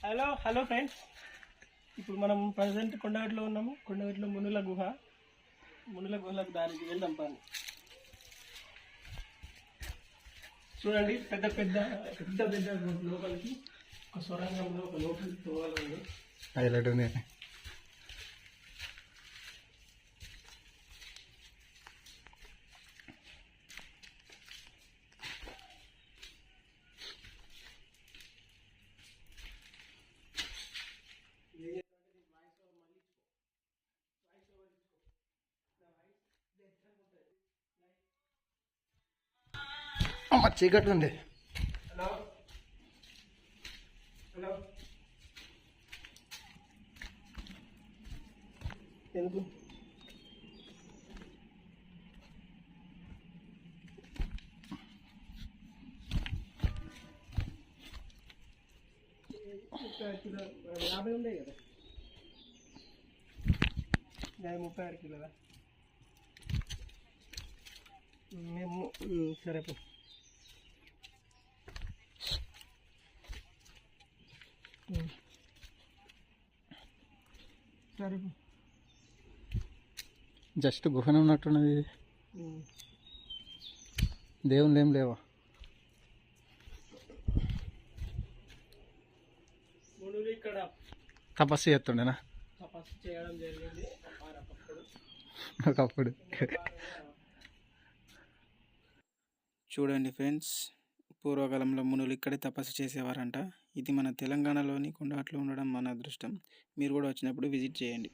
Hello hello friends, ఇప్పుడు మనం present కొండగట్టులో ఉన్నాము. కొండగట్టులో మునుల గుహలకు దారికి వెళ్దాం పని. చూడండి, పెద్ద పెద్ద పెద్ద పెద్ద లోపలికి ఒక సొరంగంలో ఒక లోపలికి పోవాలండి. హైలైట్ ఉంది. అమ్మ చీకటి ఉంది. హలో హలో, ఎందుకు కిలో 50 ఉండే కదా, 36 కిలోలా మేము. సరే పో. సరే పో. జస్ట్ గుహన ఉన్నట్టున్నది. దేవుళ్ళు ఏం లేవా? మునులు ఇక్కడ తపస్సు చేస్తుండేనా? తపస్సు చేయడం జరిగింది ఒకప్పుడు. చూడండి ఫ్రెండ్స్, పూర్వకాలంలో మునులు ఇక్కడే తపస్సు చేసేవారంట. ఇది మన తెలంగాణలోని కొండగట్లో ఉండడం మన అదృష్టం. మీరు కూడా వచ్చినప్పుడు విజిట్ చేయండి.